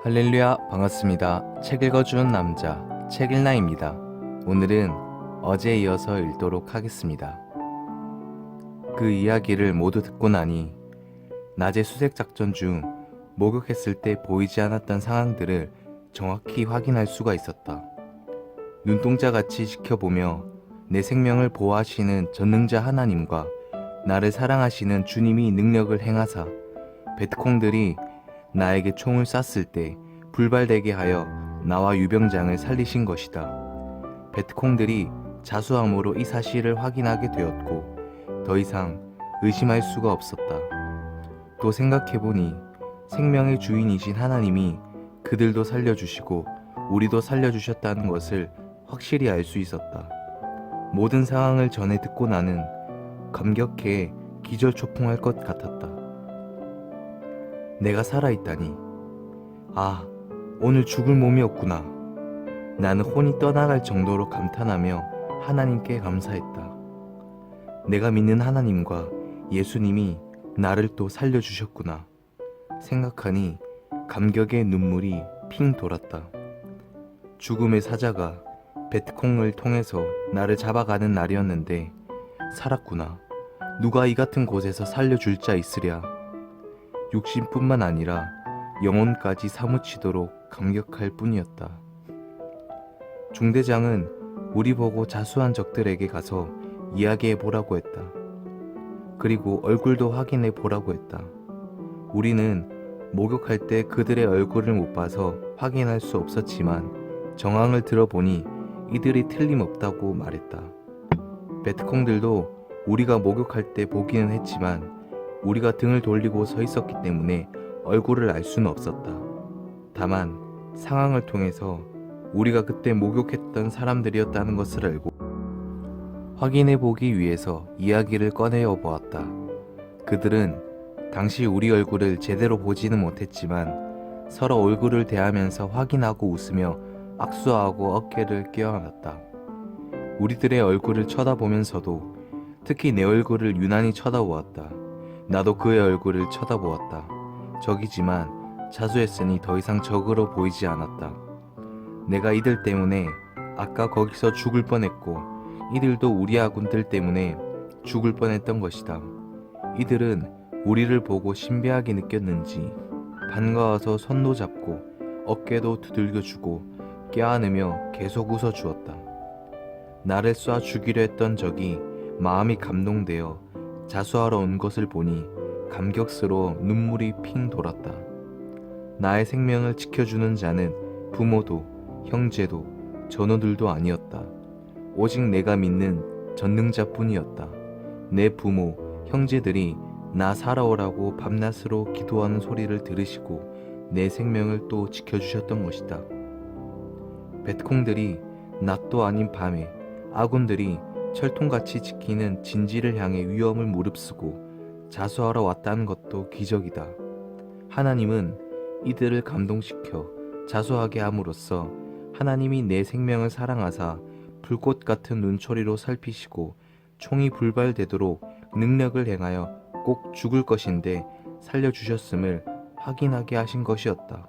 할렐루야, 반갑습니다. 책 읽어주는 남자 책일나입니다. 오늘은 어제에 이어서 읽도록 하겠습니다. 그 이야기를 모두 듣고 나니 낮에 수색 작전 중 목욕했을 때 보이지 않았던 상황들을 정확히 확인할 수가 있었다. 눈동자같이 지켜보며 내 생명을 보호하시는 전능자 하나님과 나를 사랑하시는 주님이 능력을 행하사 베트콩들이 나에게 총을 쐈을 때 불발되게 하여 나와 유병장을 살리신 것이다. 베트콩들이 자수함으로 이 사실을 확인하게 되었고 더 이상 의심할 수가 없었다. 또 생각해보니 생명의 주인이신 하나님이 그들도 살려주시고 우리도 살려주셨다는 것을 확실히 알 수 있었다. 모든 상황을 전해 듣고 나는 감격해 기절초풍할 것 같았다. 내가 살아있다니. 아, 오늘 죽을 몸이었구나. 나는 혼이 떠나갈 정도로 감탄하며 하나님께 감사했다. 내가 믿는 하나님과 예수님이 나를 또 살려주셨구나. 생각하니 감격의 눈물이 핑 돌았다. 죽음의 사자가 베트콩을 통해서 나를 잡아가는 날이었는데 살았구나. 누가 이 같은 곳에서 살려줄 자 있으랴. 육신뿐만 아니라 영혼까지 사무치도록 감격할 뿐이었다. 중대장은 우리 보고 자수한 적들에게 가서 이야기해 보라고 했다. 그리고 얼굴도 확인해 보라고 했다. 우리는 목욕할 때 그들의 얼굴을 못 봐서 확인할 수 없었지만 정황을 들어보니 이들이 틀림없다고 말했다. 베트콩들도 우리가 목욕할 때 보기는 했지만 우리가 등을 돌리고 서 있었기 때문에 얼굴을 알 수는 없었다. 다만 상황을 통해서 우리가 그때 목욕했던 사람들이었다는 것을 알고 확인해 보기 위해서 이야기를 꺼내어 보았다. 그들은 당시 우리 얼굴을 제대로 보지는 못했지만 서로 얼굴을 대하면서 확인하고 웃으며 악수하고 어깨를 껴안았다. 우리들의 얼굴을 쳐다보면서도 특히 내 얼굴을 유난히 쳐다보았다. 나도 그의 얼굴을 쳐다보았다. 적이지만 자수했으니 더 이상 적으로 보이지 않았다. 내가 이들 때문에 아까 거기서 죽을 뻔했고 이들도 우리 아군들 때문에 죽을 뻔했던 것이다. 이들은 우리를 보고 신비하게 느꼈는지 반가워서 손도 잡고 어깨도 두들겨주고 껴안으며 계속 웃어주었다. 나를 쏴 죽이려 했던 적이 마음이 감동되어 자수하러 온 것을 보니 감격스러워 눈물이 핑 돌았다. 나의 생명을 지켜주는 자는 부모도 형제도 전우들도 아니었다. 오직 내가 믿는 전능자뿐이었다. 내 부모, 형제들이 나 살아오라고 밤낮으로 기도하는 소리를 들으시고 내 생명을 또 지켜주셨던 것이다. 베트콩들이 낮도 아닌 밤에 아군들이 철통같이 지키는 진지를 향해 위험을 무릅쓰고 자수하러 왔다는 것도 기적이다. 하나님은 이들을 감동시켜 자수하게 함으로써 하나님이 내 생명을 사랑하사 불꽃 같은 눈초리로 살피시고 총이 불발되도록 능력을 행하여 꼭 죽을 것인데 살려주셨음을 확인하게 하신 것이었다.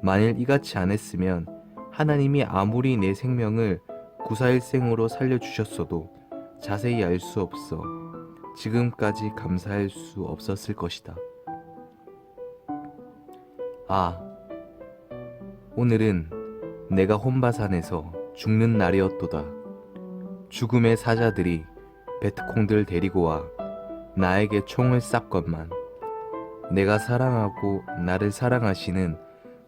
만일 이같이 안 했으면 하나님이 아무리 내 생명을 구사일생으로 살려주셨어도 자세히 알 수 없어 지금까지 감사할 수 없었을 것이다. 아, 오늘은 내가 혼바산에서 죽는 날이었도다. 죽음의 사자들이 베트콩들 데리고 와 나에게 총을 쐈건만 내가 사랑하고 나를 사랑하시는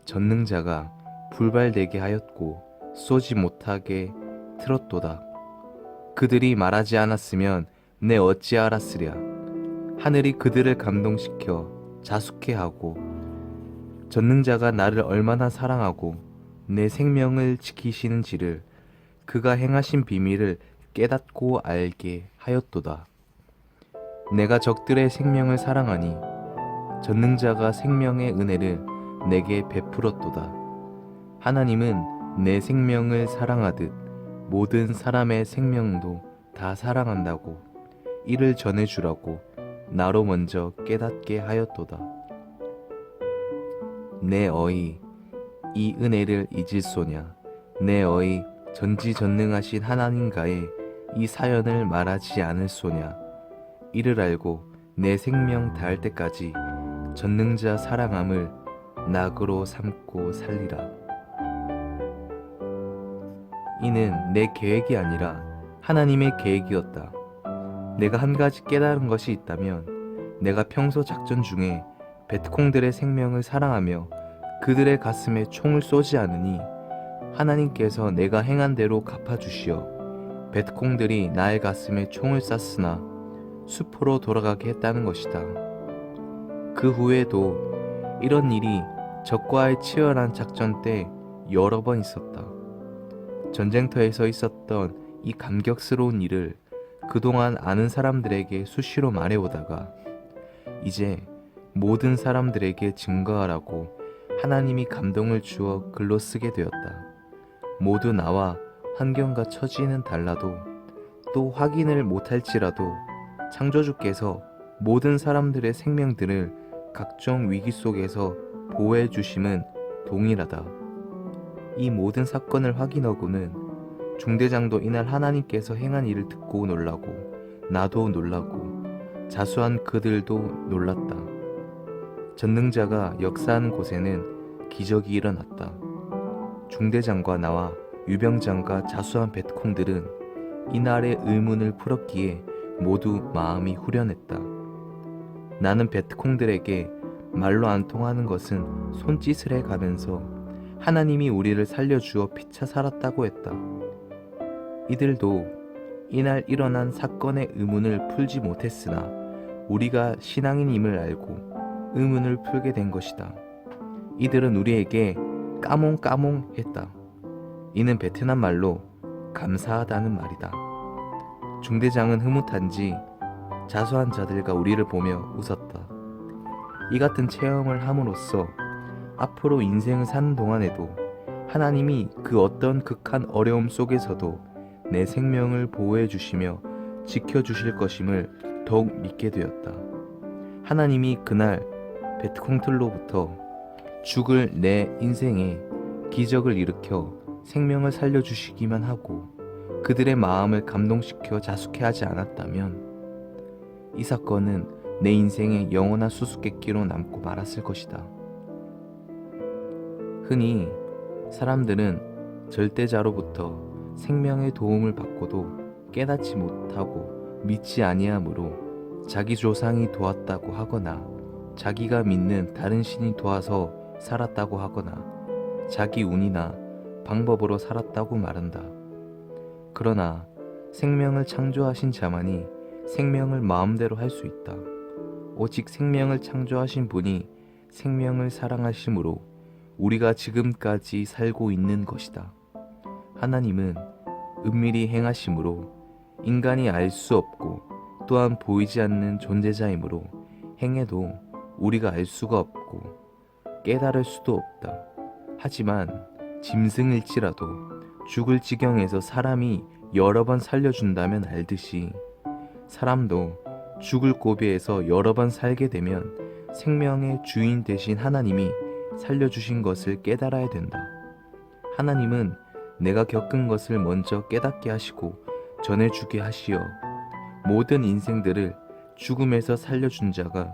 전능자가 불발되게 하였고 쏘지 못하게 틀었도다. 그들이 말하지 않았으면 내 어찌 알았으랴. 하늘이 그들을 감동시켜 자숙해 하고 전능자가 나를 얼마나 사랑하고 내 생명을 지키시는지를 그가 행하신 비밀을 깨닫고 알게 하였도다. 내가 적들의 생명을 사랑하니 전능자가 생명의 은혜를 내게 베풀었도다. 하나님은 내 생명을 사랑하듯 모든 사람의 생명도 다 사랑한다고 이를 전해주라고 나로 먼저 깨닫게 하였도다. 내 어이 이 은혜를 잊을소냐. 내 어이 전지전능하신 하나님과의 이 사연을 말하지 않을소냐. 이를 알고 내 생명 다할 때까지 전능자 사랑함을 낙으로 삼고 살리라. 이는 내 계획이 아니라 하나님의 계획이었다. 내가 한 가지 깨달은 것이 있다면 내가 평소 작전 중에 베트콩들의 생명을 사랑하며 그들의 가슴에 총을 쏘지 않으니 하나님께서 내가 행한 대로 갚아주시어 베트콩들이 나의 가슴에 총을 쐈으나 수포로 돌아가게 했다는 것이다. 그 후에도 이런 일이 적과의 치열한 작전 때 여러 번 있었다. 전쟁터에서 있었던 이 감격스러운 일을 그동안 아는 사람들에게 수시로 말해오다가 이제 모든 사람들에게 증거하라고 하나님이 감동을 주어 글로 쓰게 되었다. 모두 나와 환경과 처지는 달라도 또 확인을 못할지라도 창조주께서 모든 사람들의 생명들을 각종 위기 속에서 보호해 주심은 동일하다. 이 모든 사건을 확인하고는 중대장도 이날 하나님께서 행한 일을 듣고 놀라고 나도 놀라고 자수한 그들도 놀랐다. 전능자가 역사하는 곳에는 기적이 일어났다. 중대장과 나와 유병장과 자수한 베트콩들은 이날의 의문을 풀었기에 모두 마음이 후련했다. 나는 베트콩들에게 말로 안 통하는 것은 손짓을 해가면서 하나님이 우리를 살려주어 피차 살았다고 했다. 이들도 이날 일어난 사건의 의문을 풀지 못했으나 우리가 신앙인임을 알고 의문을 풀게 된 것이다. 이들은 우리에게 까몽까몽 했다. 이는 베트남 말로 감사하다는 말이다. 중대장은 흐뭇한지 자수한 자들과 우리를 보며 웃었다. 이 같은 체험을 함으로써 앞으로 인생을 사는 동안에도 하나님이 그 어떤 극한 어려움 속에서도 내 생명을 보호해 주시며 지켜주실 것임을 더욱 믿게 되었다. 하나님이 그날 베트콩틀로부터 죽을 내 인생에 기적을 일으켜 생명을 살려주시기만 하고 그들의 마음을 감동시켜 자숙해 하지 않았다면 이 사건은 내 인생의 영원한 수수께끼로 남고 말았을 것이다. 흔히 사람들은 절대자로부터 생명의 도움을 받고도 깨닫지 못하고 믿지 아니하므로 자기 조상이 도왔다고 하거나 자기가 믿는 다른 신이 도와서 살았다고 하거나 자기 운이나 방법으로 살았다고 말한다. 그러나 생명을 창조하신 자만이 생명을 마음대로 할 수 있다. 오직 생명을 창조하신 분이 생명을 사랑하심으로 우리가 지금까지 살고 있는 것이다. 하나님은 은밀히 행하심으로 인간이 알 수 없고 또한 보이지 않는 존재자이므로 행해도 우리가 알 수가 없고 깨달을 수도 없다. 하지만 짐승일지라도 죽을 지경에서 사람이 여러 번 살려준다면 알듯이 사람도 죽을 고비에서 여러 번 살게 되면 생명의 주인 되신 하나님이 살려주신 것을 깨달아야 된다. 하나님은 내가 겪은 것을 먼저 깨닫게 하시고 전해주게 하시어 모든 인생들을 죽음에서 살려준 자가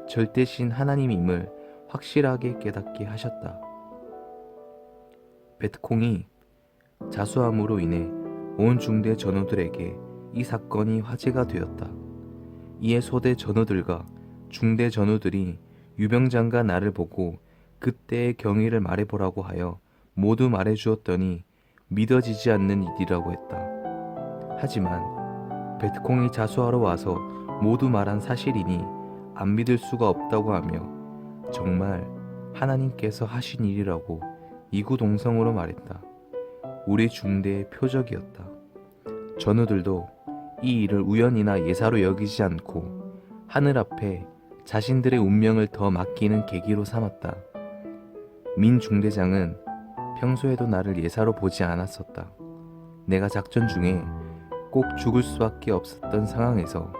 절대신 하나님임을 확실하게 깨닫게 하셨다. 베트콩이 자수함으로 인해 온 중대 전우들에게 이 사건이 화제가 되었다. 이에 소대 전우들과 중대 전우들이 유병장과 나를 보고 그때의 경위를 말해보라고 하여 모두 말해주었더니 믿어지지 않는 일이라고 했다. 하지만 베트콩이 자수하러 와서 모두 말한 사실이니 안 믿을 수가 없다고 하며 정말 하나님께서 하신 일이라고 이구동성으로 말했다. 우리 중대의 표적이었다. 전우들도 이 일을 우연이나 예사로 여기지 않고 하늘 앞에 자신들의 운명을 더 맡기는 계기로 삼았다. 민 중대장은 평소에도 나를 예사로 보지 않았었다. 내가 작전 중에 꼭 죽을 수밖에 없었던 상황에서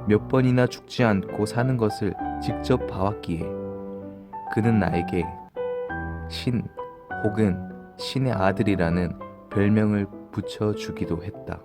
몇 번이나 죽지 않고 사는 것을 직접 봐왔기에 그는 나에게 신, 혹은 신의 아들이라는 별명을 붙여주기도 했다.